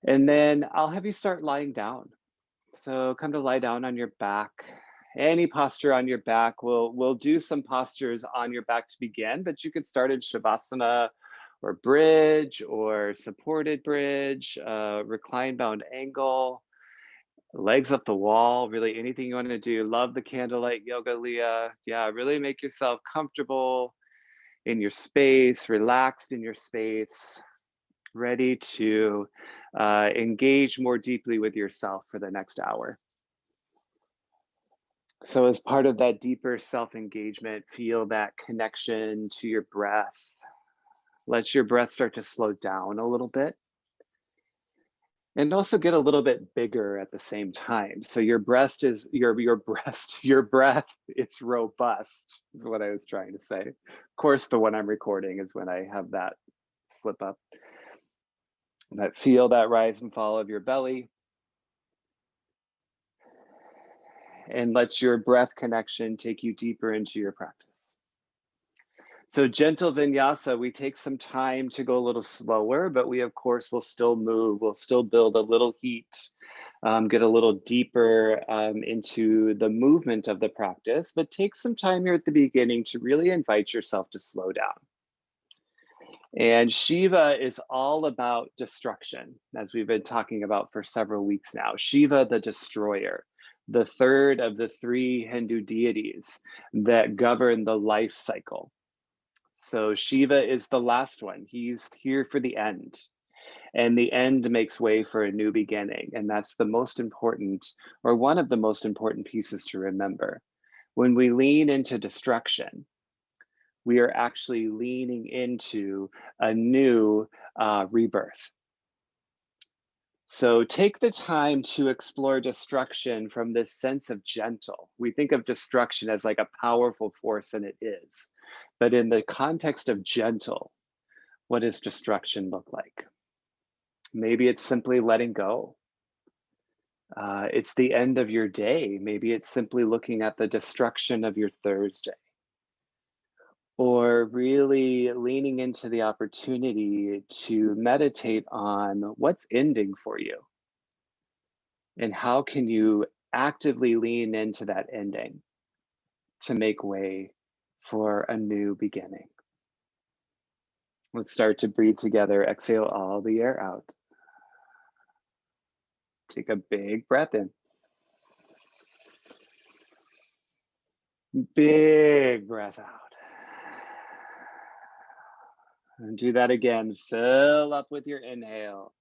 And then I'll have you start lying down. So come to lie down on your back. Any posture on your back. We'll do some postures on your back to begin, but you could start in Shavasana or bridge or supported bridge, recline bound angle, legs up the wall, really anything you want to do. Love the candlelight yoga, Leah. Yeah, really make yourself comfortable in your space, relaxed in your space, ready to engage more deeply with yourself for the next hour. So as part of that deeper self-engagement, feel that connection to your breath. Let your breath start to slow down a little bit and also get a little bit bigger at the same time. So your breast is your breast, your breath, it's robust, is what I was trying to say. Of course, the one I'm recording is when I have that slip up. But feel that rise and fall of your belly. And let your breath connection take you deeper into your practice. So gentle vinyasa, we take some time to go a little slower, but we of course will still move, we'll still build a little heat, get a little deeper into the movement of the practice, but take some time here at the beginning to really invite yourself to slow down. And Shiva is all about destruction, as we've been talking about for several weeks now. Shiva, the destroyer, the third of the three Hindu deities that govern the life cycle. So Shiva is the last one. He's here for the end. And the end makes way for a new beginning. And that's the most important, or one of the most important pieces to remember. When we lean into destruction, we are actually leaning into a new rebirth. So take the time to explore destruction from this sense of gentle. We think of destruction as like a powerful force, and it is. But in the context of gentle, what does destruction look like? Maybe it's simply letting go. It's the end of your day. Maybe it's simply looking at the destruction of your Thursday. Or really leaning into the opportunity to meditate on what's ending for you. And how can you actively lean into that ending to make way for a new beginning? Let's start to breathe together. Exhale all the air out. Take a big breath in. Big breath out. And do that again. Fill up with your inhale.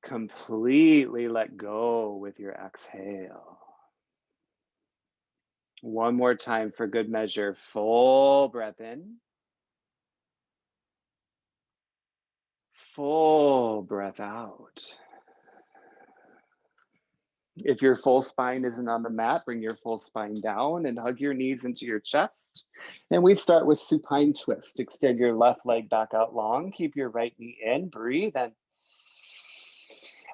Completely let go with your exhale. One more time for good measure. Full breath in. Full breath out. If your full spine isn't on the mat, bring your full spine down and hug your knees into your chest. And we start with supine twist. Extend your left leg back out long. Keep your right knee in. Breathe and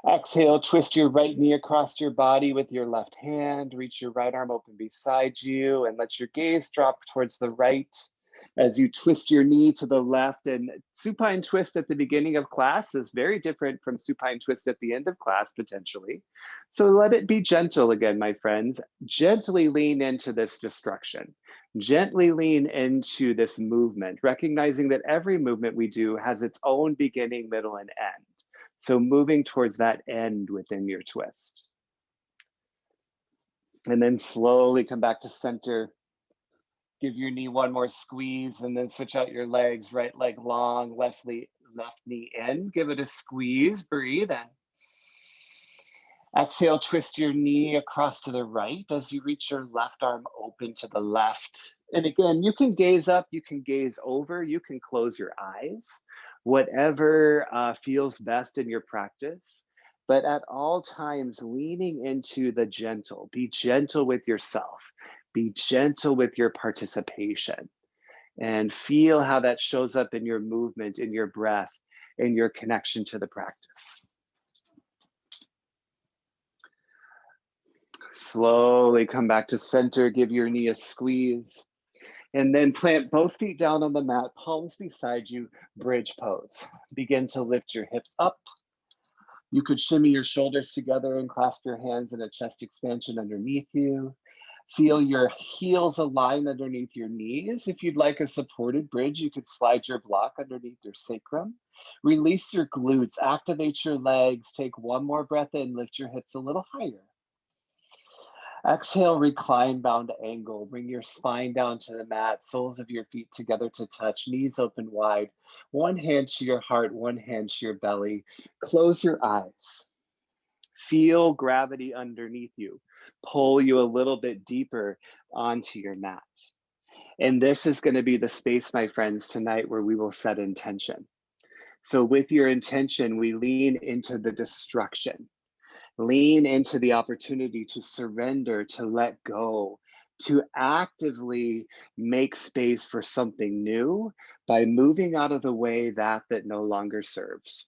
exhale. Twist your right knee across your body with your left hand. Reach your right arm open beside you and let your gaze drop towards the right as you twist your knee to the left. And supine twist at the beginning of class is very different from supine twist at the end of class, potentially. So let it be gentle again, my friends. Gently lean into this destruction. Gently lean into this movement, recognizing that every movement we do has its own beginning, middle, and end. So moving towards that end within your twist. And then slowly come back to center. Give your knee one more squeeze and then switch out your legs. Right leg long, left knee in. Give it a squeeze, breathe in. Exhale, twist your knee across to the right as you reach your left arm open to the left. And again, you can gaze up, you can gaze over, you can close your eyes, whatever feels best in your practice. But at all times, leaning into the gentle. Be gentle with yourself. Be gentle with your participation. And feel how that shows up in your movement, in your breath, in your connection to the practice. Slowly come back to center, give your knee a squeeze. And then plant both feet down on the mat, palms beside you, bridge pose. Begin to lift your hips up. You could shimmy your shoulders together and clasp your hands in a chest expansion underneath you. Feel your heels align underneath your knees. If you'd like a supported bridge, you could slide your block underneath your sacrum. Release your glutes, activate your legs. Take one more breath in, lift your hips a little higher. Exhale, recline, bound angle. Bring your spine down to the mat, soles of your feet together to touch, knees open wide. One hand to your heart, one hand to your belly. Close your eyes. Feel gravity underneath you. Pull you a little bit deeper onto your mat. And this is going to be the space, my friends, tonight where we will set intention. So with your intention, we lean into the destruction. Lean into the opportunity to surrender, to let go, to actively make space for something new by moving out of the way that no longer serves.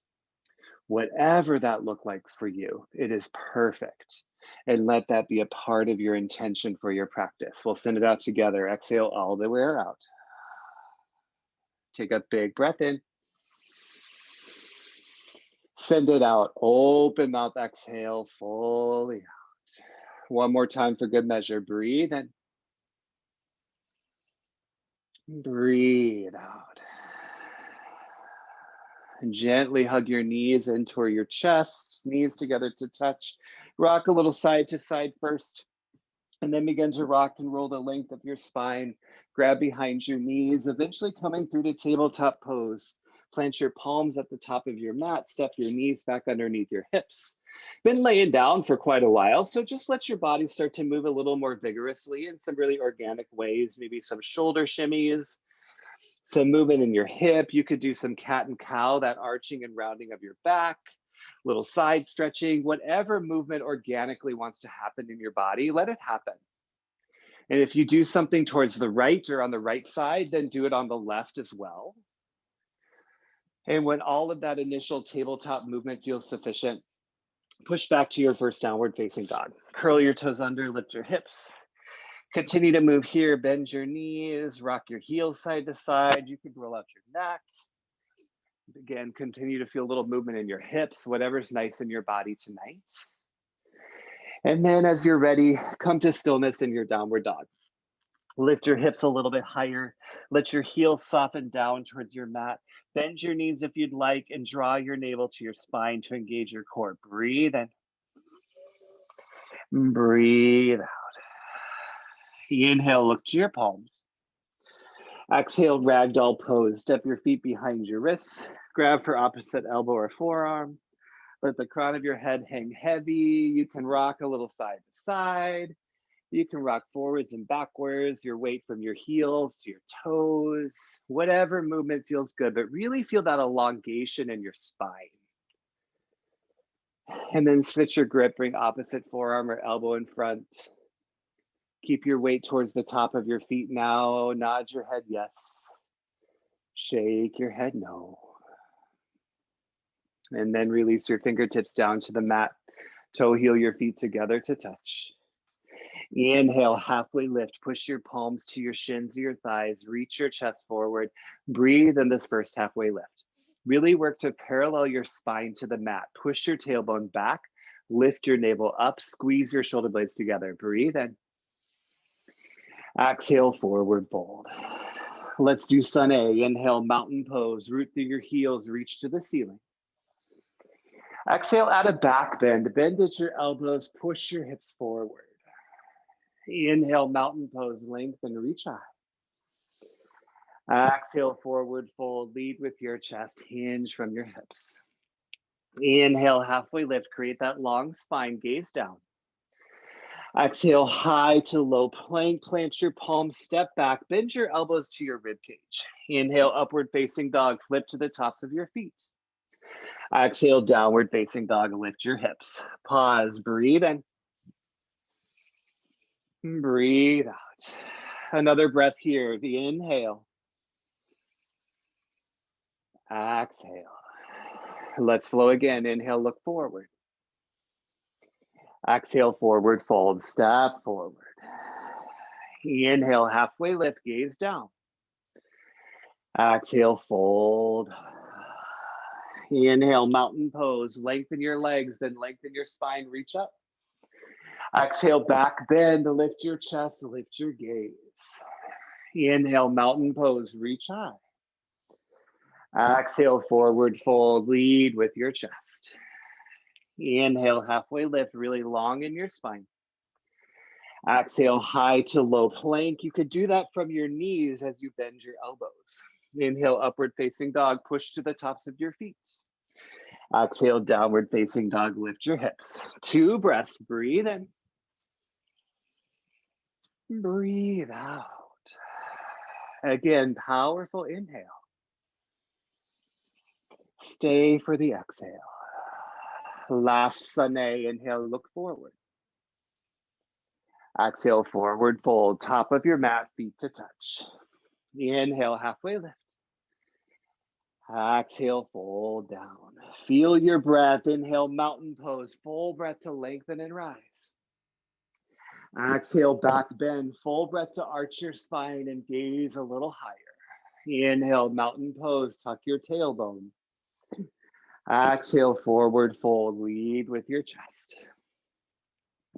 Whatever that looks like for you, it is perfect. And let that be a part of your intention for your practice. We'll send it out together. Exhale all the way out. Take a big breath in. Send it out. Open mouth, exhale fully out. One more time for good measure. Breathe in. Breathe out. And gently hug your knees in toward your chest, knees together to touch. Rock a little side to side first, and then begin to rock and roll the length of your spine. Grab behind your knees, eventually coming through to tabletop pose. Plant your palms at the top of your mat, step your knees back underneath your hips. Been laying down for quite a while, so just let your body start to move a little more vigorously in some really organic ways, maybe some shoulder shimmies, some movement in your hip. You could do some cat and cow, that arching and rounding of your back, little side stretching, whatever movement organically wants to happen in your body, let it happen. And if you do something towards the right or on the right side, then do it on the left as well. And when all of that initial tabletop movement feels sufficient, push back to your first downward facing dog. Curl your toes under, lift your hips. Continue to move here, bend your knees, rock your heels side to side. You could roll out your neck. Again, continue to feel a little movement in your hips, whatever's nice in your body tonight. And then as you're ready, come to stillness in your downward dog. Lift your hips a little bit higher. Let your heels soften down towards your mat. Bend your knees if you'd like and draw your navel to your spine to engage your core. Breathe in. Breathe out. Inhale, look to your palms. Exhale, ragdoll pose. Step your feet behind your wrists. Grab for opposite elbow or forearm. Let the crown of your head hang heavy. You can rock a little side to side. You can rock forwards and backwards, your weight from your heels to your toes, whatever movement feels good, but really feel that elongation in your spine. And then switch your grip, bring opposite forearm or elbow in front. Keep your weight towards the top of your feet now. Nod your head yes. Shake your head no. And then release your fingertips down to the mat. Toe heel your feet together to touch. Inhale, halfway lift. Push your palms to your shins or your thighs. Reach your chest forward. Breathe in this first halfway lift. Really work to parallel your spine to the mat. Push your tailbone back. Lift your navel up. Squeeze your shoulder blades together. Breathe in. Exhale, forward fold. Let's do Sun A. Inhale, mountain pose. Root through your heels. Reach to the ceiling. Exhale, add a back bend. Bend at your elbows. Push your hips forward. Inhale, mountain pose, lengthen, reach high. Exhale, forward fold, lead with your chest, hinge from your hips. Inhale, halfway lift, create that long spine, gaze down. Exhale, high to low plank, plant your palms, step back, bend your elbows to your rib cage. Inhale, upward facing dog, flip to the tops of your feet. Exhale, downward facing dog, lift your hips. Pause, breathe in. Breathe out. Another breath here. The inhale. Exhale. Let's flow again. Inhale, look forward. Exhale, forward fold. Step forward. Inhale, halfway lift, gaze down. Exhale, fold. Inhale, mountain pose. Lengthen your legs, then lengthen your spine, reach up. Exhale, back bend, lift your chest, lift your gaze. Inhale, mountain pose, reach high. Exhale, forward fold, lead with your chest. Inhale, halfway lift, really long in your spine. Exhale, high to low plank. You could do that from your knees as you bend your elbows. Inhale, upward facing dog, push to the tops of your feet. Exhale, downward facing dog, lift your hips. 2 breaths, breathe in. Breathe out. Again, powerful inhale. Stay for the exhale. Last Sunday, inhale, look forward. Exhale, forward fold, top of your mat, feet to touch. Inhale, halfway lift. Exhale, fold down. Feel your breath. Inhale, mountain pose, full breath to lengthen and rise. Exhale, back bend, full breath to arch your spine and gaze a little higher. Inhale, mountain pose, tuck your tailbone. Exhale, forward fold, lead with your chest.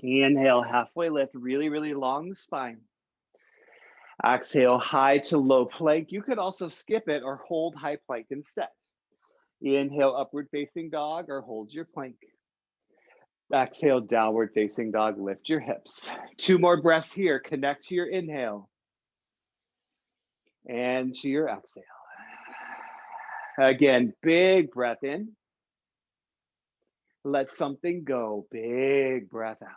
Inhale, halfway lift, really, really long spine. Exhale, high to low plank. You could also skip it or hold high plank instead. Inhale, upward facing dog or hold your plank. Exhale, downward facing dog, lift your hips. 2 more breaths here. Connect to your inhale and to your exhale. Again, big breath in. Let something go. Big breath out.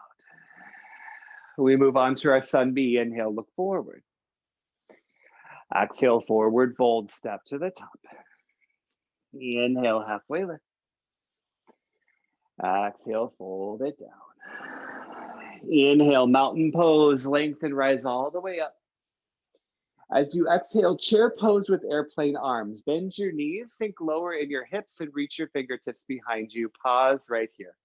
We move on to our sun B. Inhale, look forward. Exhale, forward fold, step to the top. Inhale, halfway lift. Exhale, fold it down. Inhale, mountain pose, lengthen, rise all the way up. As you exhale, chair pose with airplane arms. Bend your knees, sink lower in your hips, and reach your fingertips behind you. Pause right here.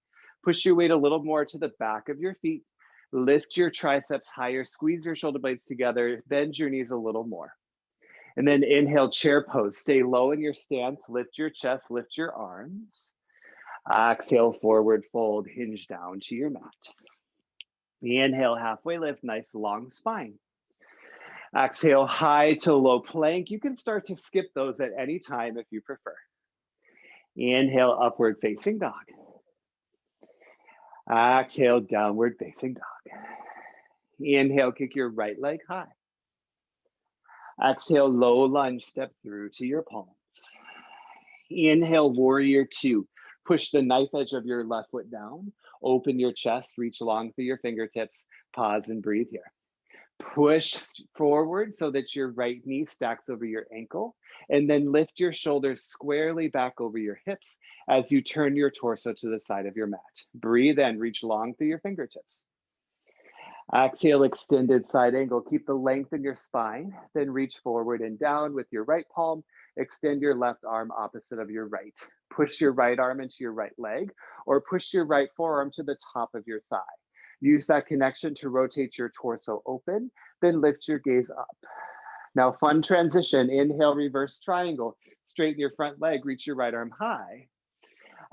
Push your weight a little more to the back of your feet. Lift your triceps higher, squeeze your shoulder blades together, bend your knees a little more. And then inhale, chair pose. Stay low in your stance, lift your chest, lift your arms. Exhale, forward fold, hinge down to your mat. Inhale, halfway lift, nice long spine. Exhale, high to low plank. You can start to skip those at any time if you prefer. Inhale, upward facing dog. Exhale, downward facing dog. Inhale, kick your right leg high. Exhale, low lunge, step through to your palms. Inhale, warrior 2. Push the knife edge of your left foot down. Open your chest, reach long through your fingertips. Pause and breathe here. Push forward so that your right knee stacks over your ankle, and then lift your shoulders squarely back over your hips as you turn your torso to the side of your mat. Breathe in, reach long through your fingertips. Exhale, extended side angle. Keep the length in your spine, then reach forward and down with your right palm. Extend your left arm opposite of your right. Push your right arm into your right leg, or push your right forearm to the top of your thigh. Use that connection to rotate your torso open, then lift your gaze up. Now, fun transition. Inhale, reverse triangle. Straighten your front leg, reach your right arm high.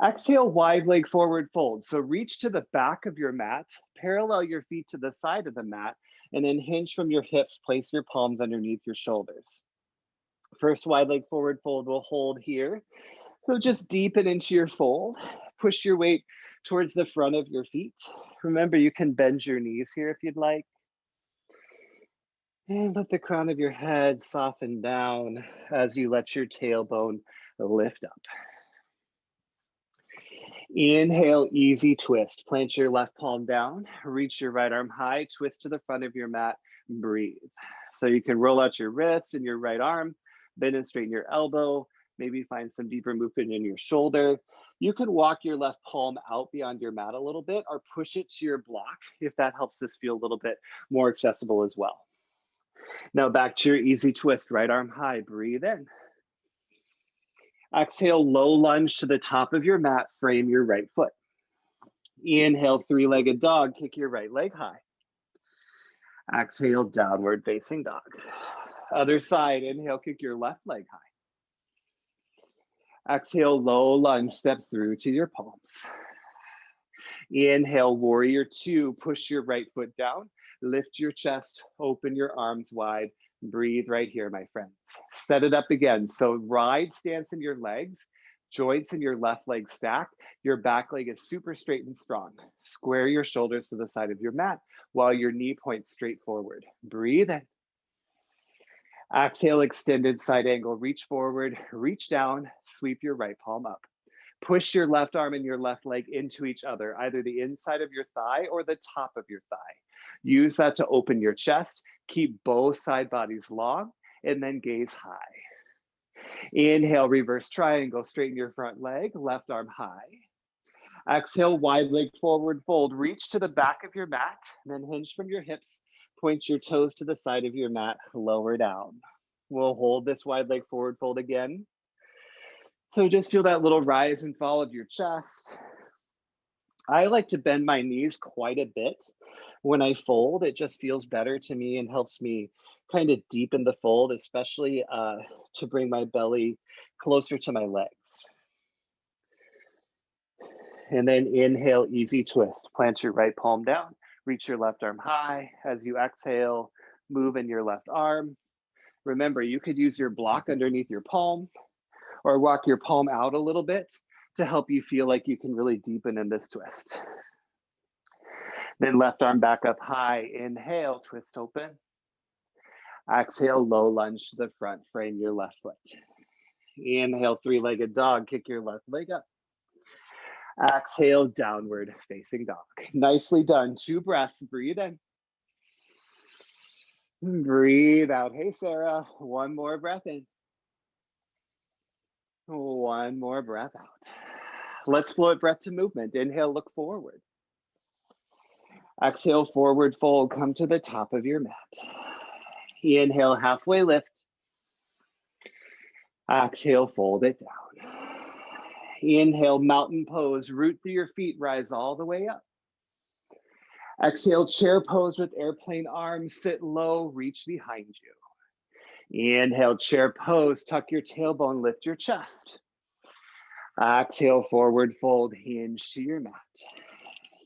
Exhale, wide leg forward fold. So reach to the back of your mat, parallel your feet to the side of the mat, and then hinge from your hips, place your palms underneath your shoulders. First wide leg forward fold will hold here. So just deepen into your fold. Push your weight towards the front of your feet. Remember, you can bend your knees here if you'd like. And let the crown of your head soften down as you let your tailbone lift up. Inhale, easy twist. Plant your left palm down, reach your right arm high, twist to the front of your mat, breathe. So you can roll out your wrist and your right arm, bend and straighten your elbow, maybe find some deeper movement in your shoulder. You can walk your left palm out beyond your mat a little bit or push it to your block if that helps this feel a little bit more accessible as well. Now back to your easy twist, right arm high, breathe in. Exhale, low lunge to the top of your mat, frame your right foot. Inhale, 3-legged dog, kick your right leg high. Exhale, downward facing dog. Other side, inhale, kick your left leg high. Exhale, low lunge, step through to your palms. Inhale, warrior two, push your right foot down, lift your chest, open your arms wide, breathe right here, my friends. Set it up again. So ride stance in your legs, joints in your left leg stack. Your back leg is super straight and strong. Square your shoulders to the side of your mat while your knee points straight forward. Breathe in. Exhale, extended side angle, reach forward, reach down, sweep your right palm up. Push your left arm and your left leg into each other, either the inside of your thigh or the top of your thigh. Use that to open your chest. Keep both side bodies long and then gaze high. Inhale, reverse triangle, straighten your front leg, left arm high. Exhale, wide leg forward fold. Reach to the back of your mat, then hinge from your hips. Point your toes to the side of your mat, lower down. We'll hold this wide leg forward fold again. So just feel that little rise and fall of your chest. I like to bend my knees quite a bit when I fold. It just feels better to me and helps me kind of deepen the fold, especially to bring my belly closer to my legs. And then inhale, easy twist. Plant your right palm down, reach your left arm high. As you exhale, move in your left arm. Remember, you could use your block underneath your palm or walk your palm out a little bit to help you feel like you can really deepen in this twist. Then left arm back up high. Inhale, twist open. Exhale, low lunge to the front, frame your left foot. Inhale, three-legged dog, kick your left leg up. Exhale, downward facing dog. Nicely done. 2 breaths, breathe in. Breathe out. Hey, Sarah, 1 more breath in. 1 more breath out. Let's flow it breath to movement. Inhale, look forward. Exhale, forward fold, come to the top of your mat. Inhale, halfway lift. Exhale, fold it down. Inhale, mountain pose, root through your feet, rise all the way up. Exhale, chair pose with airplane arms, sit low, reach behind you. Inhale, chair pose, tuck your tailbone, lift your chest. Exhale, forward fold, hinge to your mat.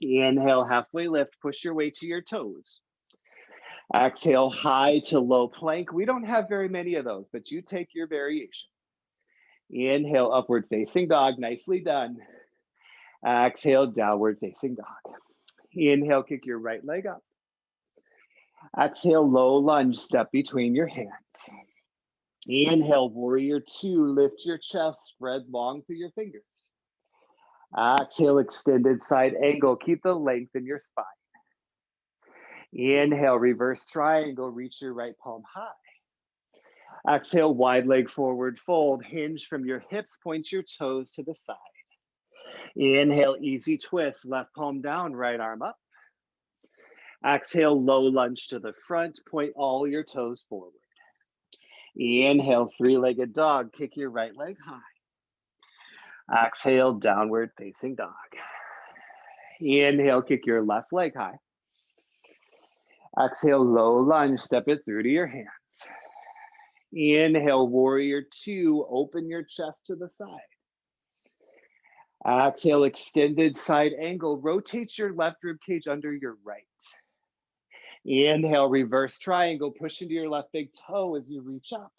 Inhale, halfway lift, push your way to your toes. Exhale, high to low plank. We don't have very many of those, but you take your variation. Inhale, upward facing dog, nicely done. Exhale, downward facing dog. Inhale, kick your right leg up. Exhale, low lunge, step between your hands. Inhale, warrior two, lift your chest, spread long through your fingers. Exhale, extended side angle, keep the length in your spine. Inhale, reverse triangle, reach your right palm high. Exhale, wide leg forward fold, hinge from your hips, point your toes to the side. Inhale, easy twist, left palm down, right arm up. Exhale, low lunge to the front, point all your toes forward. Inhale, three-legged dog, kick your right leg high. Exhale, downward facing dog. Inhale, kick your left leg high. Exhale, low lunge, step it through to your hands. Inhale, warrior two, open your chest to the side. Exhale, extended side angle, rotate your left rib cage under your right. Inhale, reverse triangle, push into your left big toe as you reach up.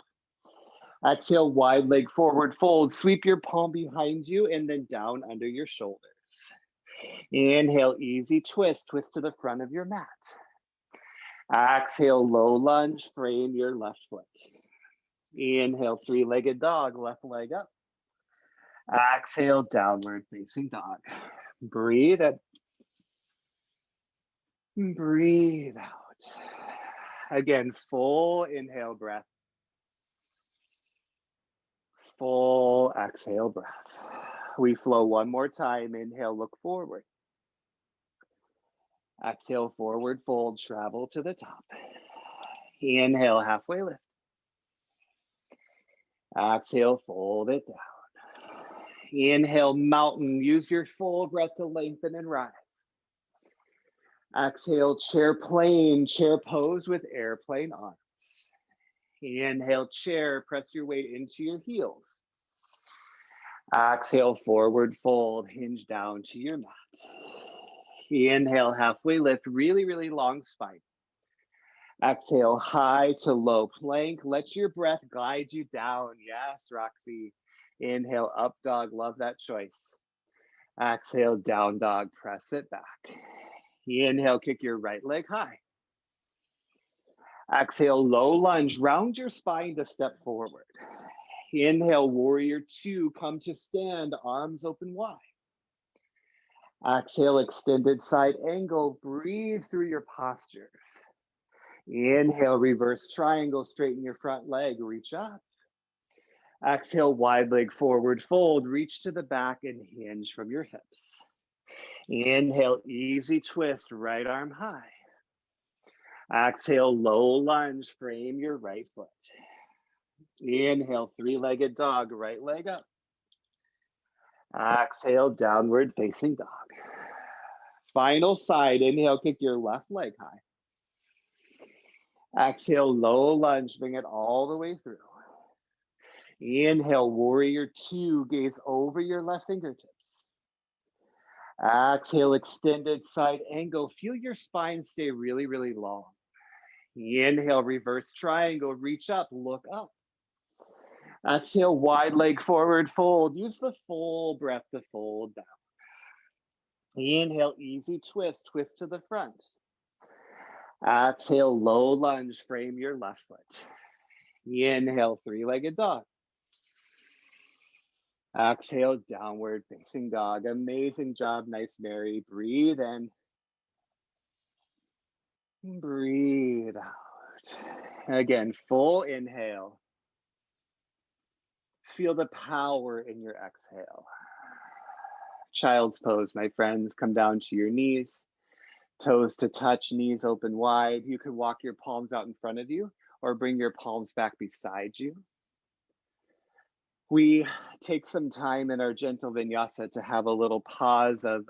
Exhale, wide leg forward fold, sweep your palm behind you and then down under your shoulders. Inhale, easy twist, twist to the front of your mat. Exhale, low lunge, frame your left foot. Inhale, three-legged dog, left leg up. Exhale, downward facing dog. Breathe in. Breathe out. Again, full inhale breath. Full exhale breath. We flow one more time. Inhale, look forward. Exhale, forward fold, travel to the top. Inhale, halfway lift. Exhale, fold it down. Inhale, mountain. Use your full breath to lengthen and rise. Exhale, chair plane, chair pose with airplane arms. Inhale, chair, press your weight into your heels. Exhale, forward fold, hinge down to your mat. Inhale, halfway lift, really, really long spine. Exhale, high to low plank. Let your breath guide you down. Yes, Roxy. Inhale, up dog. Love that choice. Exhale, down dog. Press it back. Inhale, kick your right leg high. Exhale, low lunge. Round your spine to step forward. Inhale, warrior two. Come to stand, arms open wide. Exhale, extended side angle. Breathe through your postures. Inhale, reverse triangle. Straighten your front leg. Reach up. Exhale, wide leg forward fold. Reach to the back and hinge from your hips. Inhale, easy twist. Right arm high. Exhale, low lunge. Frame your right foot. Inhale, three-legged dog. Right leg up. Exhale, downward facing dog. Final side. Inhale, kick your left leg high. Exhale, low lunge. Bring it all the way through. Inhale, warrior two. Gaze over your left fingertips. Exhale, extended side angle. Feel your spine stay really, really long. Inhale, reverse triangle. Reach up, look up. Exhale, wide leg forward fold. Use the full breath to fold down. Inhale, easy twist. Twist to the front. Exhale, low lunge. Frame your left foot. Inhale, three-legged dog. Exhale, downward facing dog. Amazing job. Nice, Mary. Breathe in. Breathe out. Again, full inhale. Feel the power in your exhale. Child's pose, my friends. Come down to your knees. Toes to touch, knees open wide. You can walk your palms out in front of you or bring your palms back beside you. We take some time in our gentle vinyasa to have a little pause of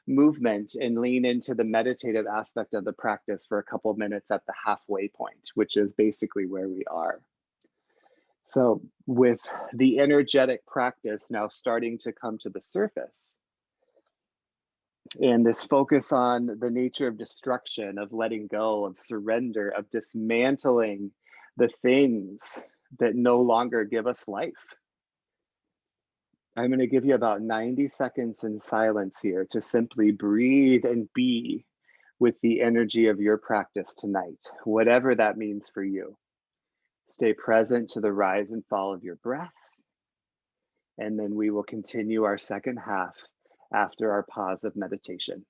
movement and lean into the meditative aspect of the practice for a couple of minutes at the halfway point, which is basically where we are. So with the energetic practice now starting to come to the surface, and this focus on the nature of destruction, of letting go, of surrender, of dismantling the things that no longer give us life. I'm going to give you about 90 seconds in silence here to simply breathe and be with the energy of your practice tonight, whatever that means for you. Stay present to the rise and fall of your breath, and then we will continue our second half after our pause of meditation.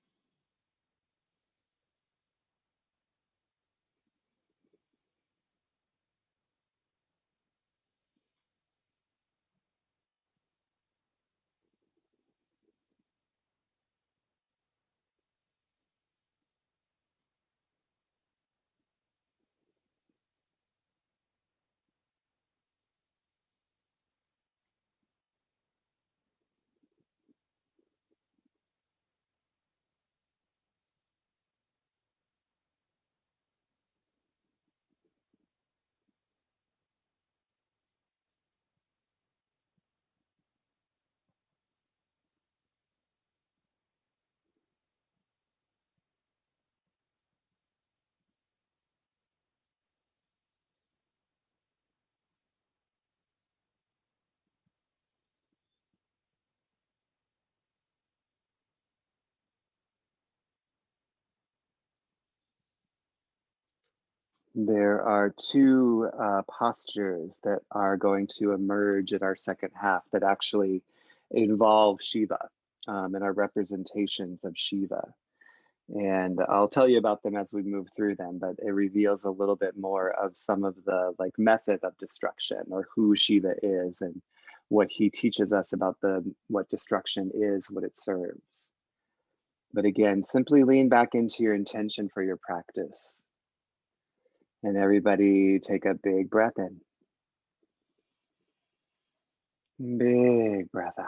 There are two postures that are going to emerge in our second half that actually involve Shiva and are representations of Shiva. And I'll tell you about them as we move through them, but it reveals a little bit more of some of the method of destruction, or who Shiva is and what he teaches us about what destruction is, what it serves. But again, simply lean back into your intention for your practice. And everybody take a big breath in. Big breath out.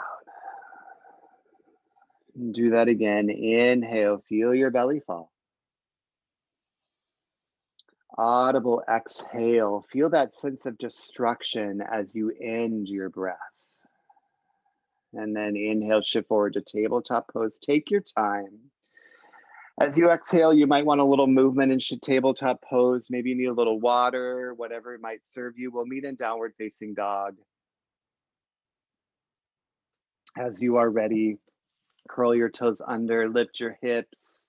Do that again. Inhale, feel your belly fall. Audible exhale. Feel that sense of destruction as you end your breath. And then inhale, shift forward to tabletop pose. Take your time. As you exhale, you might want a little movement into tabletop pose. Maybe you need a little water, whatever might serve you. We'll meet in downward facing dog. As you are ready, curl your toes under, lift your hips,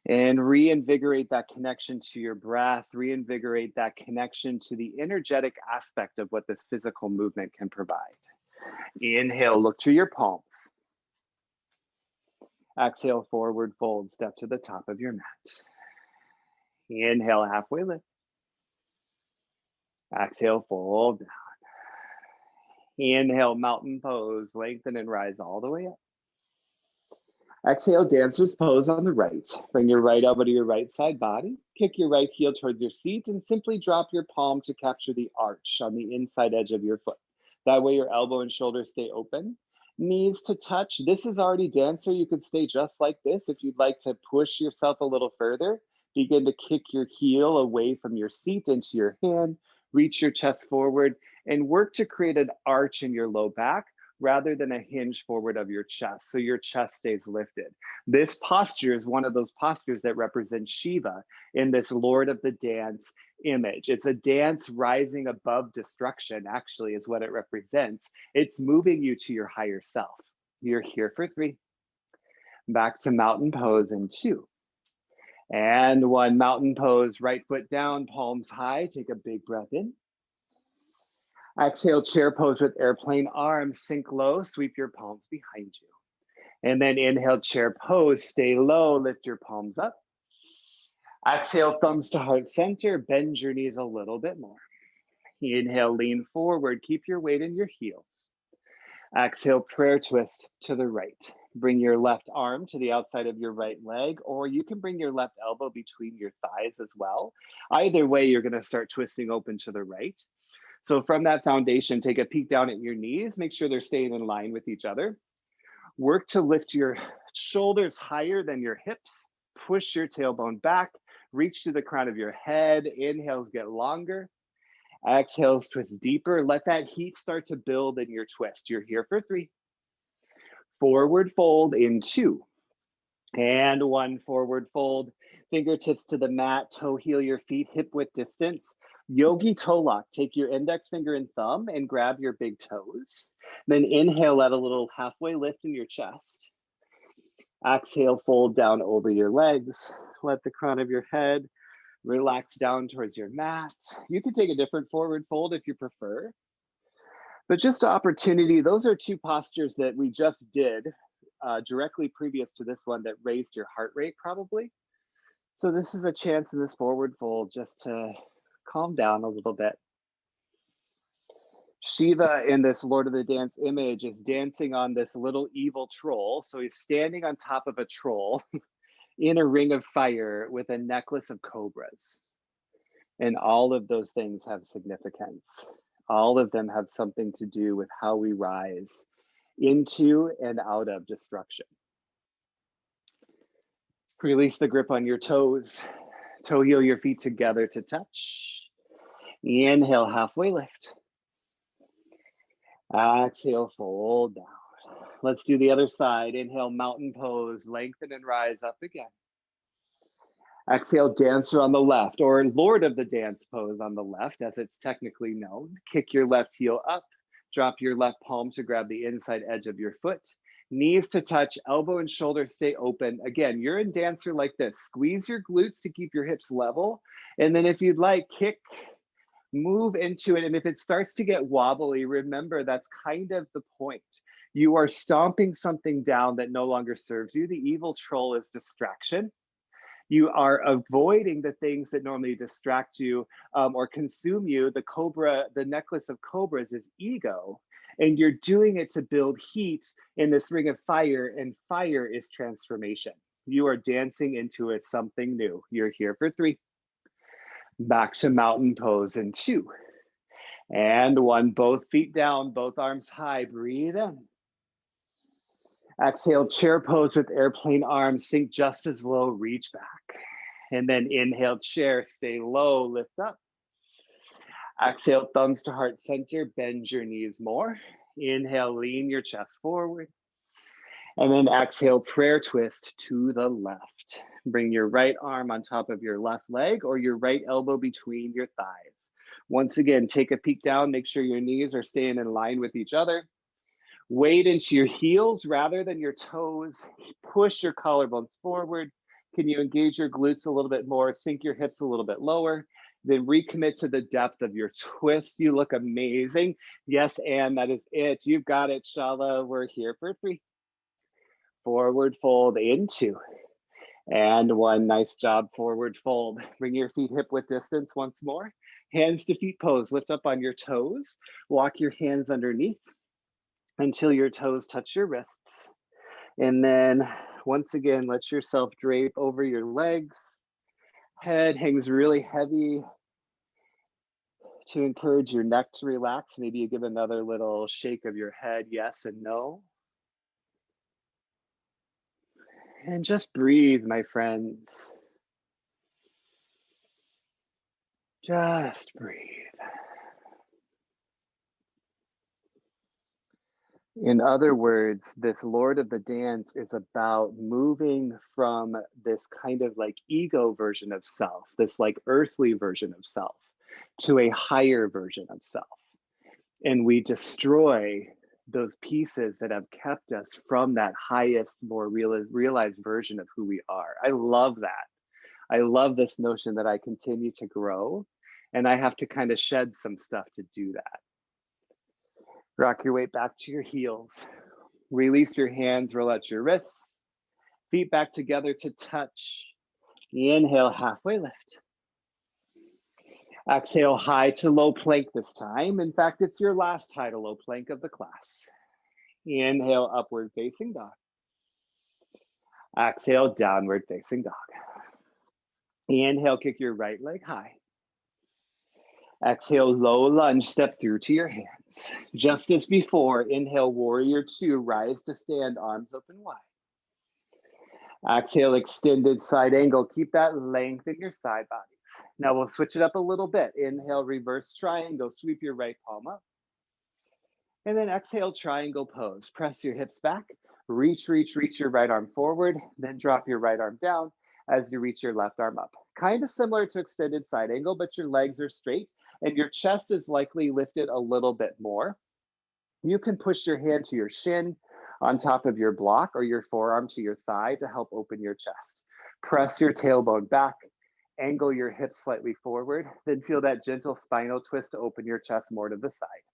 and reinvigorate that connection to your breath, reinvigorate that connection to the energetic aspect of what this physical movement can provide. Inhale, look to your palms. Exhale, forward fold, step to the top of your mat. Inhale, halfway lift. Exhale, fold down. Inhale, mountain pose, lengthen and rise all the way up. Exhale, dancer's pose on the right. Bring your right elbow to your right side body. Kick your right heel towards your seat and simply drop your palm to capture the arch on the inside edge of your foot. That way your elbow and shoulder stay open. Knees to touch. This is already dancer. You could stay just like this. If you'd like to push yourself a little further, begin to kick your heel away from your seat into your hand. Reach your chest forward and work to create an arch in your low back rather than a hinge forward of your chest, so your chest stays lifted. This posture is one of those postures that represents Shiva in this Lord of the Dance image. It's a dance rising above destruction, actually, is what it represents. It's moving you to your higher self. You're here for 3. Back to mountain pose in 2. And 1, mountain pose, right foot down, palms high. Take a big breath in. Exhale, chair pose with airplane arms, sink low, sweep your palms behind you. And then inhale, chair pose, stay low, lift your palms up. Exhale, thumbs to heart center, bend your knees a little bit more. Inhale, lean forward, keep your weight in your heels. Exhale, prayer twist to the right. Bring your left arm to the outside of your right leg, or you can bring your left elbow between your thighs as well. Either way, you're gonna start twisting open to the right. So from that foundation, take a peek down at your knees, make sure they're staying in line with each other. Work to lift your shoulders higher than your hips, push your tailbone back, reach to the crown of your head, inhales get longer, exhales twist deeper, let that heat start to build in your twist. You're here for 3. Forward fold in 2. And 1, forward fold, fingertips to the mat, toe heel your feet, hip width distance. Yogi toe lock, take your index finger and thumb and grab your big toes. Then inhale, let a little halfway lift in your chest. Exhale, fold down over your legs. Let the crown of your head relax down towards your mat. You can take a different forward fold if you prefer. But just an opportunity, those are 2 postures that we just did directly previous to this one that raised your heart rate probably. So this is a chance in this forward fold just to calm down a little bit. Shiva in this Lord of the Dance image is dancing on this little evil troll. So he's standing on top of a troll in a ring of fire with a necklace of cobras. And all of those things have significance. All of them have something to do with how we rise into and out of destruction. Release the grip on your toes. Toe heel your feet together to touch. Inhale, halfway lift. Exhale, fold down. Let's do the other side. Inhale, mountain pose, lengthen and rise up again. Exhale, dancer on the left, or Lord of the Dance pose on the left, as it's technically known. Kick your left heel up, drop your left palm to grab the inside edge of your foot. Knees to touch, elbow and shoulder stay open. Again, you're in dancer like this. Squeeze your glutes to keep your hips level. And then if you'd like, kick, move into it. And if it starts to get wobbly, remember that's kind of the point. You are stomping something down that no longer serves you. The evil troll is distraction. You are avoiding the things that normally distract you or consume you. The cobra, the necklace of cobras is ego. And you're doing it to build heat in this ring of fire, and fire is transformation. You are dancing into it, something new. You're here for 3. Back to mountain pose in 2. And 1, both feet down, both arms high, breathe in. Exhale, chair pose with airplane arms, sink just as low, reach back. And then inhale, chair, stay low, lift up. Exhale, thumbs to heart center, bend your knees more. Inhale, lean your chest forward. And then exhale, prayer twist to the left. Bring your right arm on top of your left leg or your right elbow between your thighs. Once again, take a peek down, make sure your knees are staying in line with each other. Weight into your heels rather than your toes. Push your collarbones forward. Can you engage your glutes a little bit more? Sink your hips a little bit lower. Then recommit to the depth of your twist. You look amazing. Yes, and that is it. You've got it, Shala. We're here for 3. Forward fold into. And 1. Nice job, forward fold. Bring your feet hip width distance once more. Hands to feet pose. Lift up on your toes. Walk your hands underneath until your toes touch your wrists. And then once again, let yourself drape over your legs. Head hangs really heavy to encourage your neck to relax. Maybe you give another little shake of your head, yes and no. And just breathe, my friends. Just breathe. In other words, this Lord of the Dance is about moving from this kind of like ego version of self, this like earthly version of self, to a higher version of self. And we destroy those pieces that have kept us from that highest, more realized version of who we are. I love that. I love this notion that I continue to grow and I have to kind of shed some stuff to do that. Rock your weight back to your heels. Release your hands, roll out your wrists. Feet back together to touch. Inhale, halfway lift. Exhale, high to low plank this time. In fact, it's your last high to low plank of the class. Inhale, upward facing dog. Exhale, downward facing dog. Inhale, kick your right leg high. Exhale, low lunge, step through to your hands. Just as before, inhale, warrior 2, rise to stand, arms open wide. Exhale, extended side angle. Keep that length in your side bodies. Now we'll switch it up a little bit. Inhale, reverse triangle, sweep your right palm up. And then exhale, triangle pose. Press your hips back, reach your right arm forward, then drop your right arm down as you reach your left arm up. Kind of similar to extended side angle, but your legs are straight and your chest is likely lifted a little bit more. You can push your hand to your shin on top of your block or your forearm to your thigh to help open your chest. Press your tailbone back, angle your hips slightly forward, then feel that gentle spinal twist to open your chest more to the side.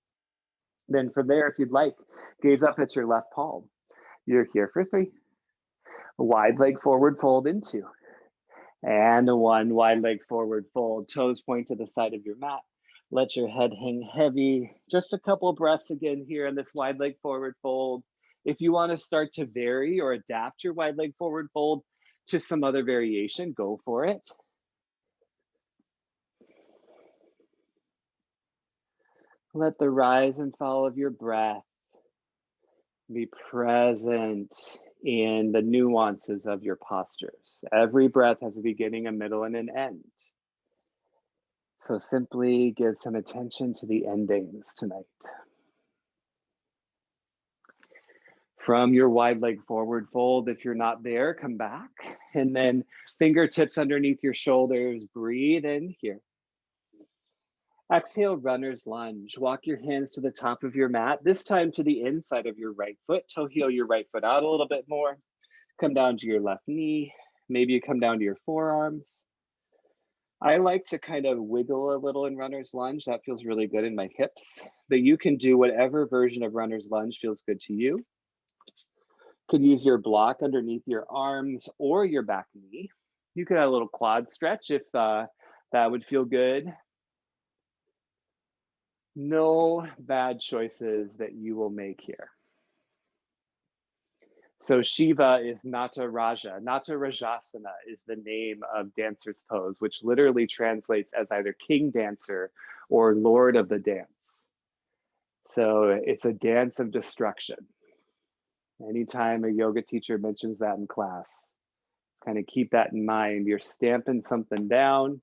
Then from there, if you'd like, gaze up at your left palm. You're here for 3. Wide leg forward fold into. And 1, wide leg forward fold. Toes point to the side of your mat. Let your head hang heavy. Just a couple breaths again here in this wide leg forward fold. If you want to start to vary or adapt your wide leg forward fold to some other variation, go for it. Let the rise and fall of your breath be present in the nuances of your postures. Every breath has a beginning, a middle, and an end. So simply give some attention to the endings tonight. From your wide leg forward fold, if you're not there, come back. And then fingertips underneath your shoulders, breathe in here. Exhale, runner's lunge. Walk your hands to the top of your mat, this time to the inside of your right foot. Toe heel your right foot out a little bit more. Come down to your left knee. Maybe you come down to your forearms. I like to kind of wiggle a little in runner's lunge. That feels really good in my hips. But you can do whatever version of runner's lunge feels good to you. You could use your block underneath your arms or your back knee. You could have a little quad stretch if that would feel good. No bad choices that you will make here. So Shiva is Nata Raja. Nata Rajasana is the name of dancer's pose, which literally translates as either king dancer or lord of the dance. So it's a dance of destruction. Anytime a yoga teacher mentions that in class, Kind of keep that in mind. You're stamping something down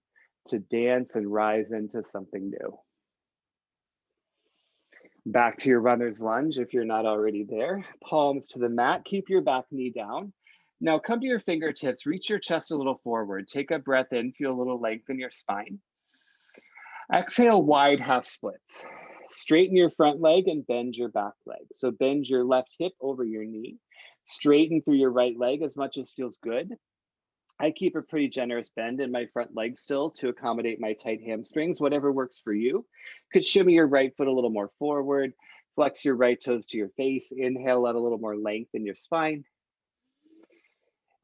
to dance and rise into something new. Back to your runner's lunge if you're not already there. Palms to the mat, keep your back knee down. Now come to your fingertips, reach your chest a little forward. Take a breath in, feel a little length in your spine. Exhale, wide half splits. Straighten your front leg and bend your back leg. So bend your left hip over your knee. Straighten through your right leg as much as feels good. I keep a pretty generous bend in my front leg still to accommodate my tight hamstrings, whatever works for you. Could shimmy your right foot a little more forward, flex your right toes to your face, inhale, let a little more length in your spine.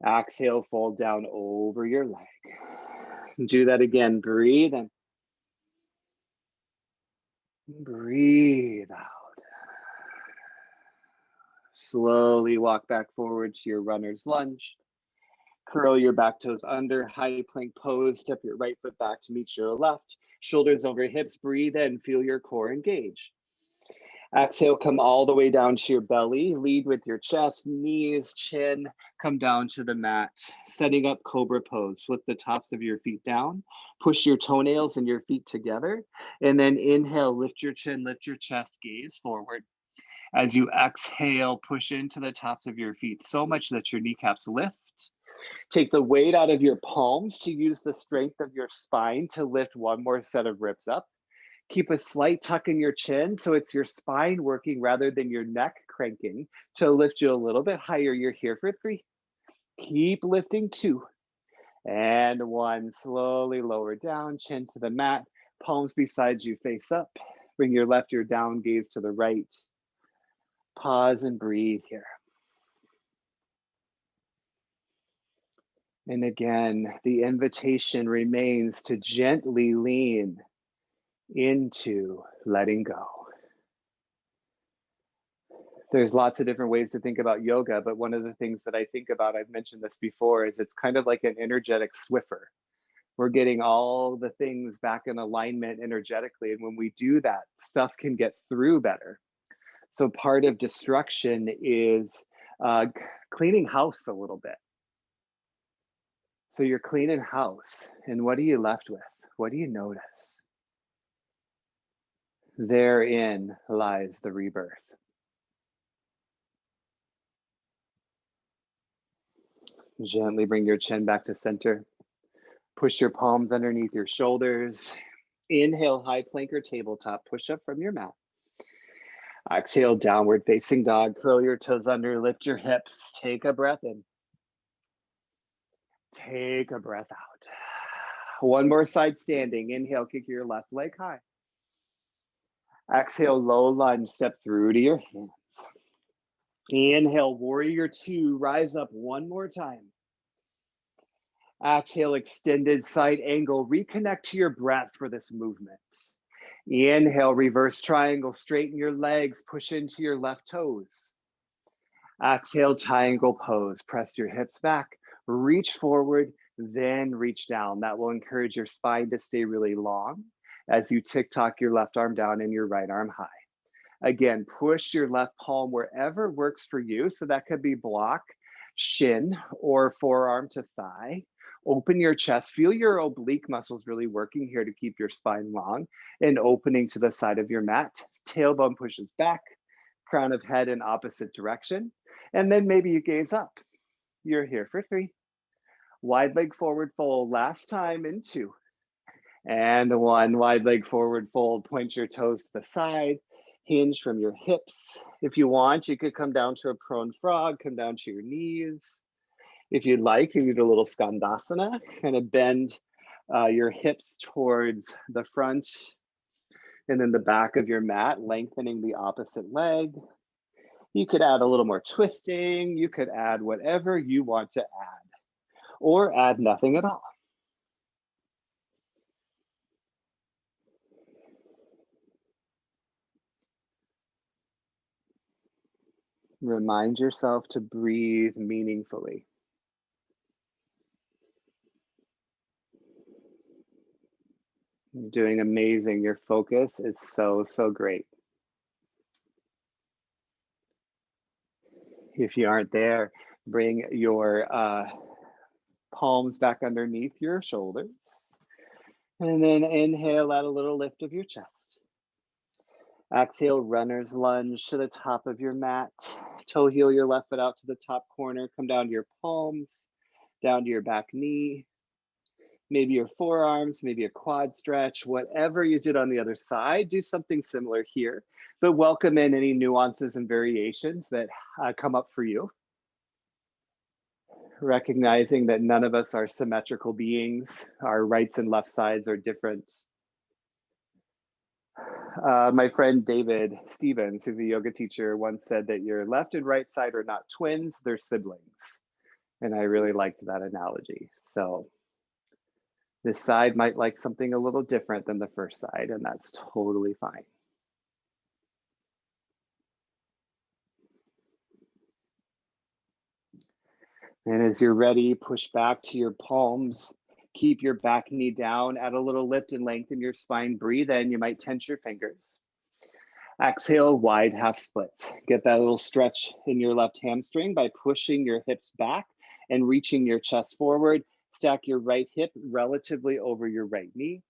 Exhale, fold down over your leg. Do that again, breathe in. Breathe out. Slowly walk back forward to your runner's lunge. Curl your back toes under, high plank pose. Step your right foot back to meet your left. Shoulders over hips, breathe in, feel your core engage. Exhale, come all the way down to your belly. Lead with your chest, knees, chin, come down to the mat. Setting up cobra pose. Flip the tops of your feet down. Push your toenails and your feet together. And then inhale, lift your chin, lift your chest, gaze forward. As you exhale, push into the tops of your feet so much that your kneecaps lift. Take the weight out of your palms to use the strength of your spine to lift one more set of ribs up. Keep a slight tuck in your chin so it's your spine working rather than your neck cranking to lift you a little bit higher. You're here for 3. Keep lifting 2 and 1. Slowly lower down, chin to the mat, palms beside you, face up. Bring your left ear down, gaze to the right. Pause and breathe here. And again, the invitation remains to gently lean into letting go. There's lots of different ways to think about yoga, but one of the things that I think about, I've mentioned this before, is it's kind of like an energetic Swiffer. We're getting all the things back in alignment energetically. And when we do that, stuff can get through better. So part of destruction is cleaning house a little bit. So you're cleaning house, and what are you left with? What do you notice? Therein lies the rebirth. Gently bring your chin back to center. Push your palms underneath your shoulders. Inhale, high plank or tabletop push-up from your mat. Exhale, downward facing dog. Curl your toes under, lift your hips. Take a breath in. Take a breath out. One more side standing. Inhale, kick your left leg high. Exhale, low lunge, step through to your hands. Inhale, warrior 2, rise up one more time. Exhale, extended side angle. Reconnect to your breath for this movement. Inhale, reverse triangle, straighten your legs, push into your left toes. Exhale, triangle pose. Press your hips back, reach forward, then reach down. That will encourage your spine to stay really long as you tick-tock your left arm down and your right arm high. Again, push your left palm wherever works for you. So that could be block, shin, or forearm to thigh. Open your chest, feel your oblique muscles really working here to keep your spine long and opening to the side of your mat. Tailbone pushes back, crown of head in opposite direction. And then maybe you gaze up. You're here for 3. Wide leg forward fold, last time in 2. And 1, wide leg forward fold, point your toes to the side, hinge from your hips. If you want, you could come down to a prone frog, come down to your knees. If you'd like, you can do a little skandasana, kind of bend your hips towards the front and then the back of your mat, lengthening the opposite leg. You could add a little more twisting. You could add whatever you want to add, or add nothing at all. Remind yourself to breathe meaningfully. You're doing amazing. Your focus is so, so great. If you aren't there, bring your Palms back underneath your shoulders. And then inhale out a little lift of your chest. Exhale, runner's lunge to the top of your mat. Toe heel your left foot out to the top corner. Come down to your palms, down to your back knee. Maybe your forearms, maybe a quad stretch, whatever you did on the other side, do something similar here, but welcome in any nuances and variations that come up for you. Recognizing that none of us are symmetrical beings, our rights and left sides are different. My friend David Stevens, who's a yoga teacher, once said that your left and right side are not twins, they're siblings. And I really liked that analogy. So this side might like something a little different than the first side, and that's totally fine. And as you're ready, push back to your palms. Keep your back knee down, add a little lift and lengthen your spine. Breathe in, you might tense your fingers. Exhale, wide half splits. Get that little stretch in your left hamstring by pushing your hips back and reaching your chest forward. Stack your right hip relatively over your right knee.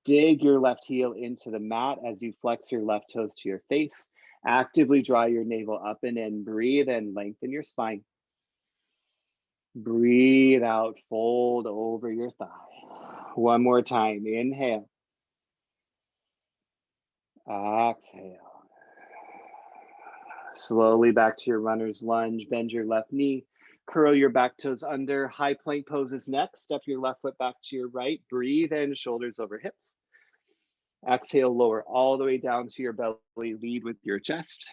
Dig your left heel into the mat as you flex your left toes to your face. Actively draw your navel up and in. Breathe and lengthen your spine. Breathe out, fold over your thigh. One more time, inhale. Exhale. Slowly back to your runner's lunge, bend your left knee, curl your back toes under. High plank pose is next. Step your left foot back to your right. Breathe in, shoulders over hips. Exhale, lower all the way down to your belly, lead with your chest.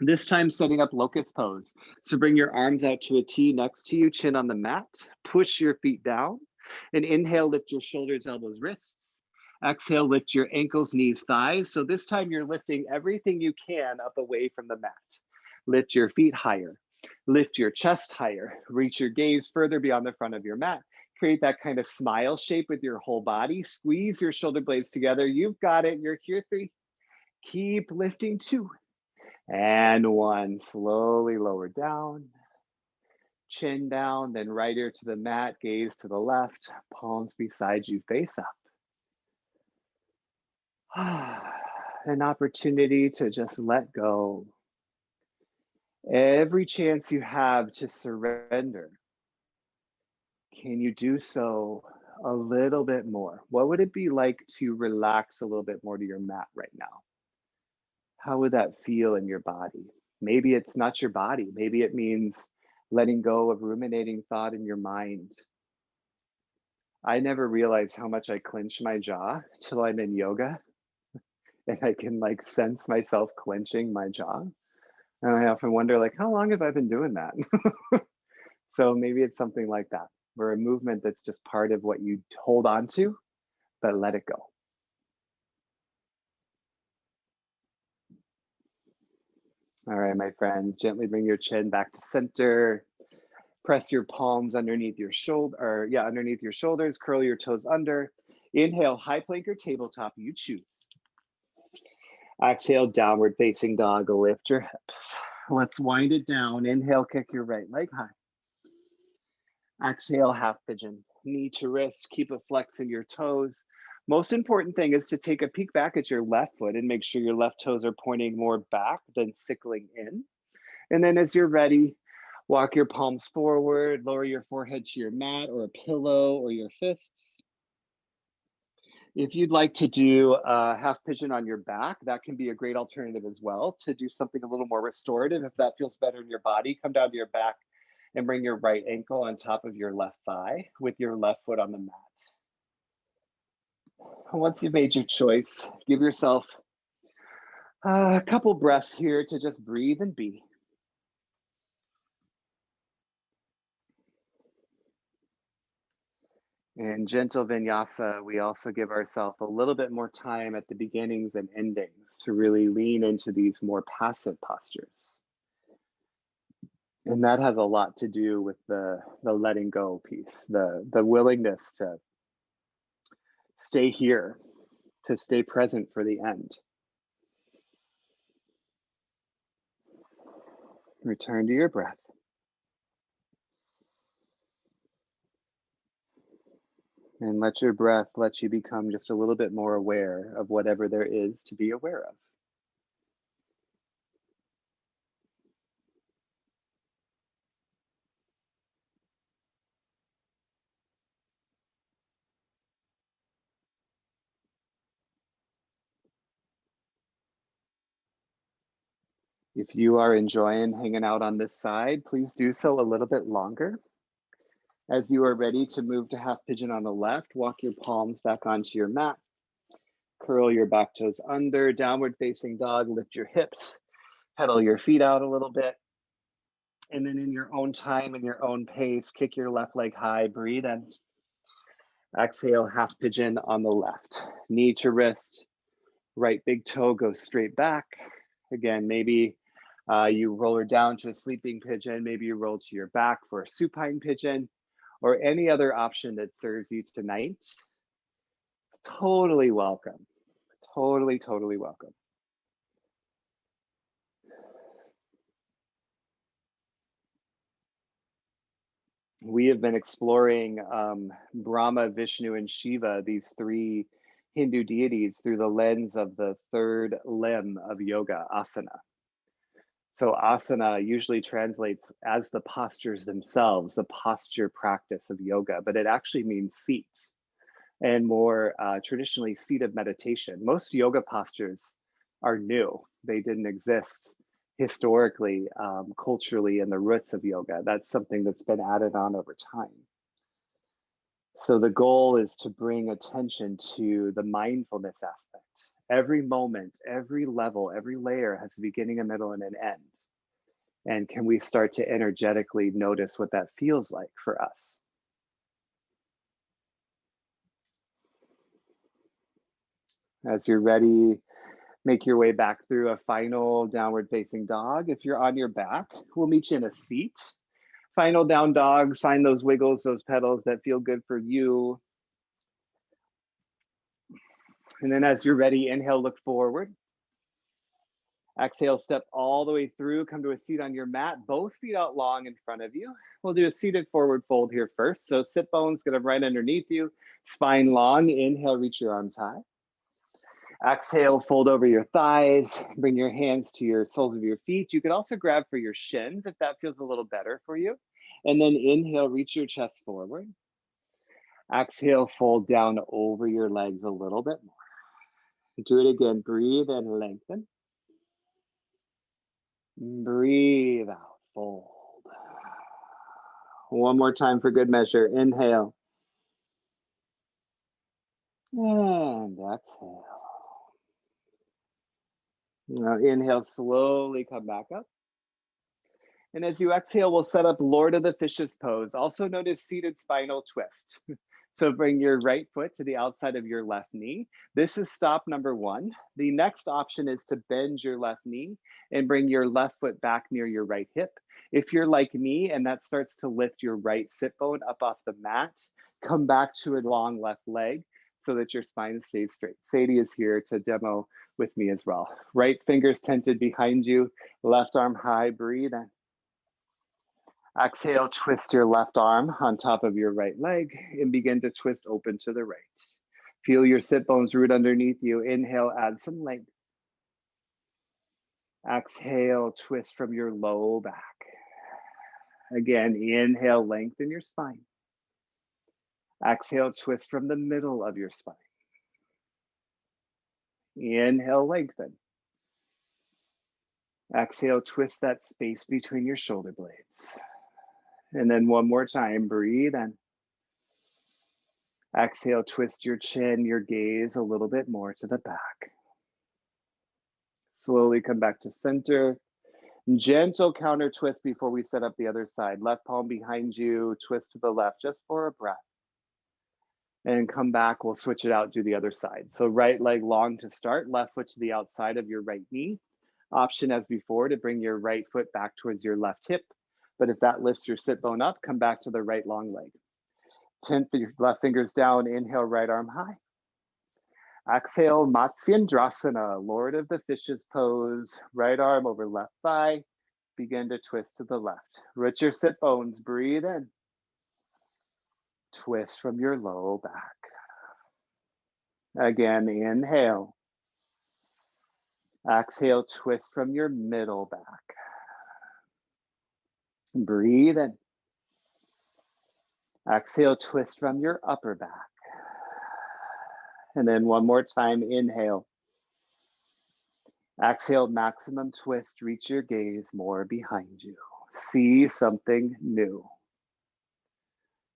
This time setting up locust pose. So bring your arms out to a T next to you, chin on the mat, push your feet down, and inhale, lift your shoulders, elbows, wrists. Exhale, lift your ankles, knees, thighs. So this time you're lifting everything you can up away from the mat. Lift your feet higher, lift your chest higher, reach your gaze further beyond the front of your mat. Create that kind of smile shape with your whole body. Squeeze your shoulder blades together. You've got it. You're here. 3. Keep lifting. 2. And 1. Slowly lower down. Chin down, then right ear to the mat, gaze to the left, palms beside you, face up. An opportunity to just let go. Every chance you have to surrender, can you do so a little bit more? What would it be like to relax a little bit more to your mat right now? How would that feel in your body? Maybe it's not your body. Maybe it means letting go of ruminating thought in your mind. I never realized how much I clench my jaw till I'm in yoga and I can like sense myself clenching my jaw. And I often wonder like, how long have I been doing that? So maybe it's something like that, where a movement that's just part of what you hold on to, but let it go. All right, my friends, gently bring your chin back to center. Press your palms underneath your underneath your shoulders, curl your toes under. Inhale, high plank or tabletop, you choose. Exhale, downward facing dog, lift your hips. Let's wind it down. Inhale, kick your right leg high. Exhale, half pigeon, knee to wrist, keep a flex in your toes. Most important thing is to take a peek back at your left foot and make sure your left toes are pointing more back than sickling in. And then as you're ready, walk your palms forward, lower your forehead to your mat or a pillow or your fists. If you'd like to do a half pigeon on your back, that can be a great alternative as well to do something a little more restorative. If that feels better in your body, come down to your back and bring your right ankle on top of your left thigh with your left foot on the mat. Once you've made your choice, give yourself a couple breaths here to just breathe and be. In gentle vinyasa, we also give ourselves a little bit more time at the beginnings and endings to really lean into these more passive postures. And that has a lot to do with the letting go piece, the willingness to stay here, to stay present for the end. Return to your breath. And let your breath let you become just a little bit more aware of whatever there is to be aware of. If you are enjoying hanging out on this side, please do so a little bit longer. As you are ready to move to half pigeon on the left, walk your palms back onto your mat. Curl your back toes under, downward facing dog, lift your hips, pedal your feet out a little bit. And then in your own time and your own pace, kick your left leg high, breathe in. Exhale, half pigeon on the left. Knee to wrist, right big toe goes straight back. Again, maybe you roll her down to a sleeping pigeon, maybe you roll to your back for a supine pigeon, or any other option that serves you tonight. Totally welcome. Totally, totally welcome. We have been exploring Brahma, Vishnu, and Shiva, these three Hindu deities, through the lens of the third limb of yoga, asana. So asana usually translates as the postures themselves, the posture practice of yoga, but it actually means seat, and more traditionally seat of meditation. Most yoga postures are new. They didn't exist historically, culturally, in the roots of yoga. That's something that's been added on over time. So the goal is to bring attention to the mindfulness aspect. Every moment, every level, every layer has a beginning, a middle, and an end. And can we start to energetically notice what that feels like for us? As you're ready, make your way back through a final downward facing dog. If you're on your back, we'll meet you in a seat. Final down dogs, find those wiggles, those pedals that feel good for you. And then as you're ready, inhale, look forward. Exhale, step all the way through, come to a seat on your mat, both feet out long in front of you. We'll do a seated forward fold here first. So sit bones gonna right underneath you, spine long. Inhale, reach your arms high. Exhale, fold over your thighs, bring your hands to your soles of your feet. You can also grab for your shins if that feels a little better for you. And then inhale, reach your chest forward. Exhale, fold down over your legs a little bit more. Do it again, breathe and lengthen. Breathe out, fold. One more time for good measure. Inhale. And exhale. Now inhale, slowly come back up. And as you exhale, we'll set up Lord of the Fishes pose, also known as seated spinal twist. So bring your right foot to the outside of your left knee. This is stop number one. The next option is to bend your left knee and bring your left foot back near your right hip. If you're like me and that starts to lift your right sit bone up off the mat, come back to a long left leg so that your spine stays straight. Sadie is here to demo with me as well. Right fingers tented behind you, left arm high, breathe in. Exhale, twist your left arm on top of your right leg and begin to twist open to the right. Feel your sit bones root underneath you. Inhale, add some length. Exhale, twist from your low back. Again, inhale, lengthen your spine. Exhale, twist from the middle of your spine. Inhale, lengthen. Exhale, twist that space between your shoulder blades. And then one more time, breathe in. Exhale, twist your chin, your gaze a little bit more to the back. Slowly come back to center. Gentle counter twist before we set up the other side. Left palm behind you, twist to the left just for a breath. And come back, we'll switch it out, do the other side. So right leg long to start, left foot to the outside of your right knee. Option as before to bring your right foot back towards your left hip. But if that lifts your sit bone up, come back to the right long leg. Tip your left fingers down, inhale, right arm high. Exhale, Matsyendrasana, Lord of the Fishes pose. Right arm over left thigh. Begin to twist to the left. Root your sit bones, breathe in. twist from your low back. Again, inhale. Exhale, twist from your middle back. Breathe in. Exhale, twist from your upper back. And then one more time, inhale. Exhale, maximum twist, reach your gaze more behind you. See something new.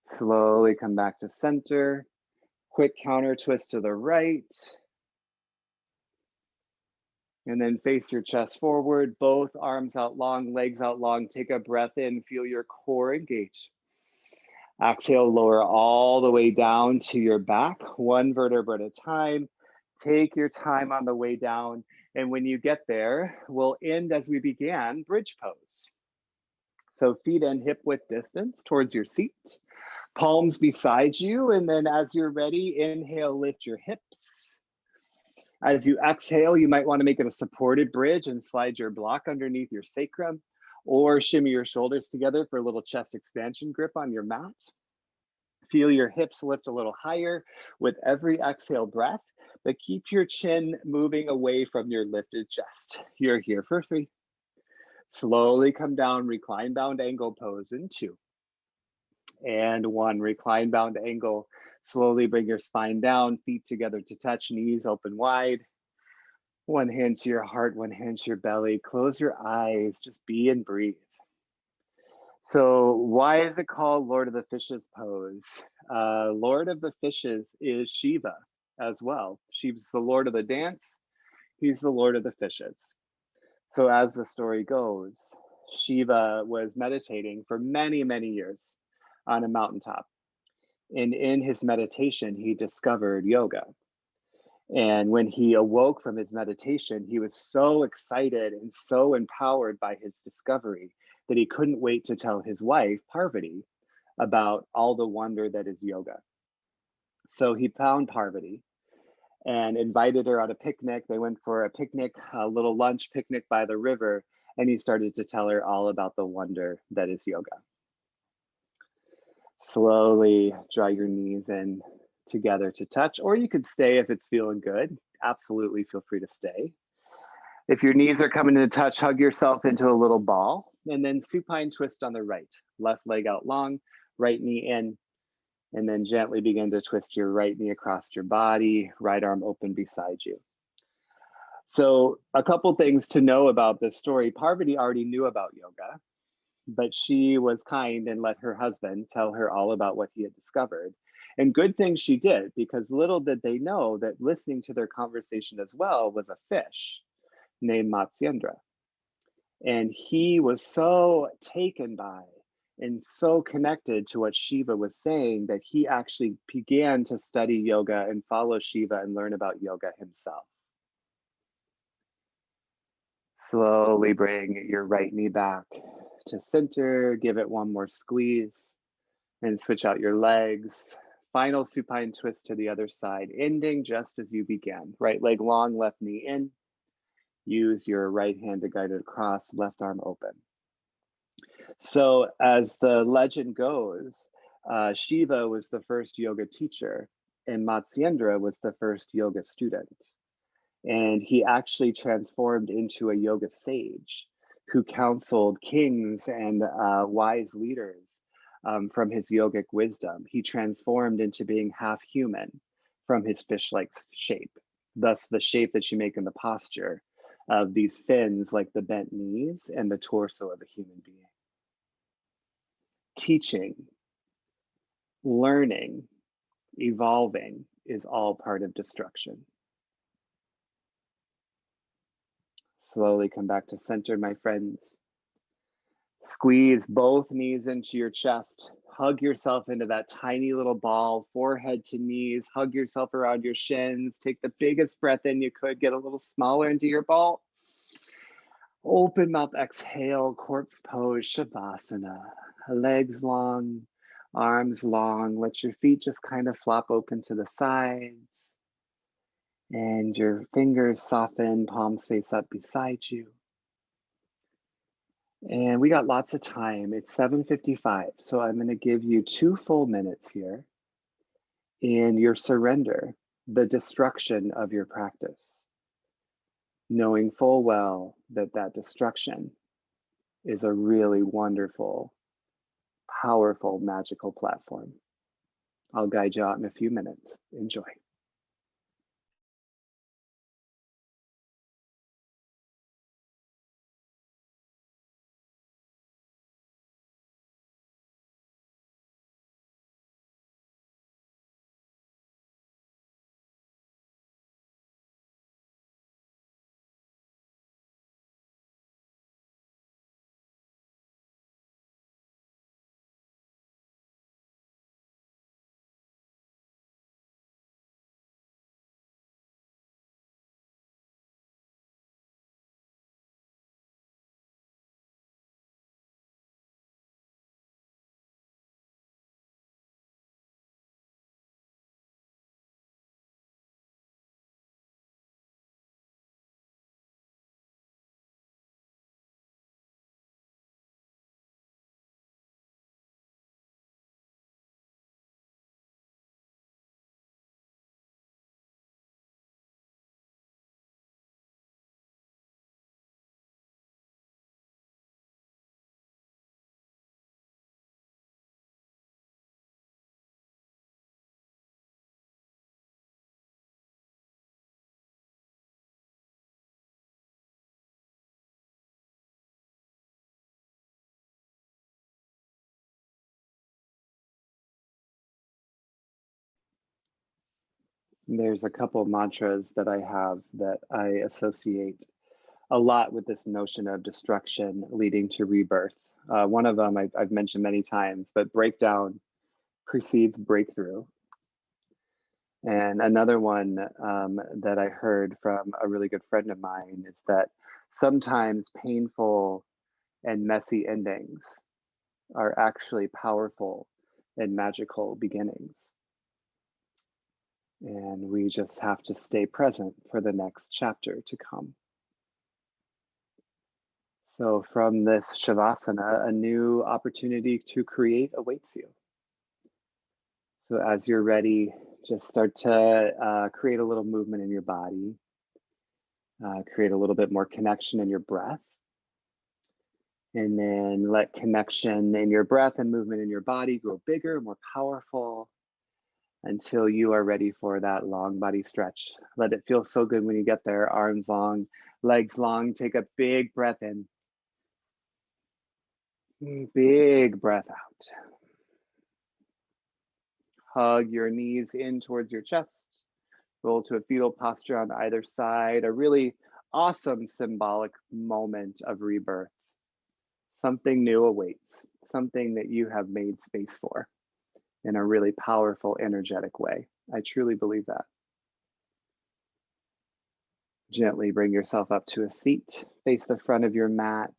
Slowly come back to center. Quick counter twist to the right. And then face your chest forward, both arms out long, legs out long. Take a breath in, feel your core engage. Exhale, lower all the way down to your back, one vertebra at a time. Take your time on the way down. And when you get there, we'll end as we began, bridge pose. So feet and hip width distance towards your seat, palms beside you. And then as you're ready, inhale, lift your hips. As you exhale, you might want to make it a supported bridge and slide your block underneath your sacrum, or shimmy your shoulders together for a little chest expansion grip on your mat. Feel your hips lift a little higher with every exhale breath, but keep your chin moving away from your lifted chest. You're here for 3. Slowly come down, recline bound angle pose in 2. And 1, recline bound angle. Slowly bring your spine down, feet together to touch, knees open wide. One hand to your heart, one hand to your belly. Close your eyes, just be and breathe. So why is it called Lord of the Fishes pose? Lord of the Fishes is Shiva as well. Shiva's the Lord of the dance. He's the Lord of the Fishes. So as the story goes, Shiva was meditating for many, many years on a mountaintop. And in his meditation, he discovered yoga. And when he awoke from his meditation, he was so excited and so empowered by his discovery that he couldn't wait to tell his wife, Parvati, about all the wonder that is yoga. So he found Parvati and invited her on a picnic. They went for a picnic, a little lunch picnic by the river, and he started to tell her all about the wonder that is yoga. Slowly draw your knees in together to touch, or you could stay if it's feeling good. Absolutely feel free to stay. If your knees are coming into touch, hug yourself into a little ball, and then supine twist on the right. Left leg out long, right knee in, and then gently begin to twist your right knee across your body, right arm open beside you. So a couple things to know about this story. Parvati already knew about yoga, but she was kind and let her husband tell her all about what he had discovered. And good thing she did, because little did they know that listening to their conversation as well was a fish named Matsyendra. And he was so taken by and so connected to what Shiva was saying that he actually began to study yoga and follow Shiva and learn about yoga himself. Slowly bring your right knee back to center, give it one more squeeze, and switch out your legs. Final supine twist to the other side, ending just as you began. Right leg long, left knee in. Use your right hand to guide it across, left arm open. So as the legend goes, Shiva was the first yoga teacher and Matsyendra was the first yoga student. And he actually transformed into a yoga sage who counseled kings and wise leaders from his yogic wisdom. He transformed into being half human from his fish-like shape, thus the shape that you make in the posture of these fins like the bent knees and the torso of a human being. Teaching, learning, evolving is all part of destruction. Slowly come back to center, my friends. Squeeze both knees into your chest. Hug yourself into that tiny little ball, forehead to knees. Hug yourself around your shins. Take the biggest breath in you could. Get a little smaller into your ball. Open mouth, exhale, corpse pose, Shavasana. Legs long, arms long. Let your feet just kind of flop open to the sides. And your fingers soften, palms face up beside you. And we got lots of time. It's 7:55, so I'm going to give you 2 full minutes here in your surrender, the destruction of your practice, knowing full well that that destruction is a really wonderful, powerful, magical platform. I'll guide you out in a few minutes. Enjoy. There's a couple mantras that I have that I associate a lot with this notion of destruction leading to rebirth. One of them I've mentioned many times, but breakdown precedes breakthrough. And another one that I heard from a really good friend of mine is that sometimes painful and messy endings are actually powerful and magical beginnings. And we just have to stay present for the next chapter to come. So, from this Shavasana, a new opportunity to create awaits you. So, as you're ready, just start to create a little movement in your body, create a little bit more connection in your breath, and then let connection in your breath and movement in your body grow bigger, more powerful until you are ready for that long body stretch. Let it feel so good when you get there, arms long, legs long. Take a big breath in, big breath out. Hug your knees in towards your chest. Roll to a fetal posture on either side. A really awesome symbolic moment of rebirth. Something new awaits, something that you have made space for in a really powerful, energetic way. I truly believe that. Gently bring yourself up to a seat. Face the front of your mat.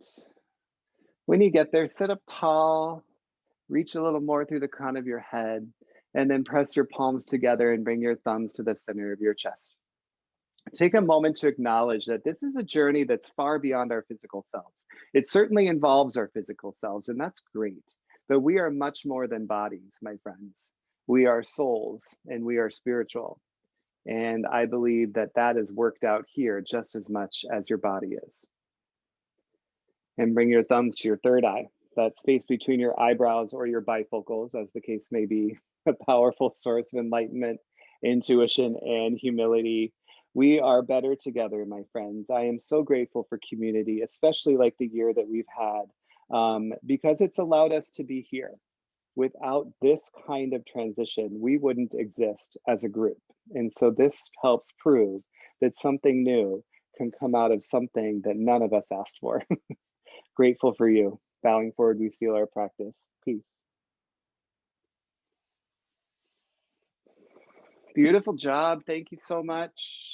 When you get there, sit up tall. Reach a little more through the crown of your head, and then press your palms together and bring your thumbs to the center of your chest. Take a moment to acknowledge that this is a journey that's far beyond our physical selves. It certainly involves our physical selves, and that's great. But we are much more than bodies, my friends. We are souls and we are spiritual. And I believe that that is worked out here just as much as your body is. And bring your thumbs to your third eye. That space between your eyebrows or your bifocals, as the case may be, a powerful source of enlightenment, intuition, and humility. We are better together, my friends. I am so grateful for community, especially like the year that we've had, because it's allowed us to be here. Without this kind of transition, we wouldn't exist as a group. And so this helps prove that something new can come out of something that none of us asked for. Grateful for you. Bowing forward, we seal our practice. Peace. Beautiful job. Thank you so much.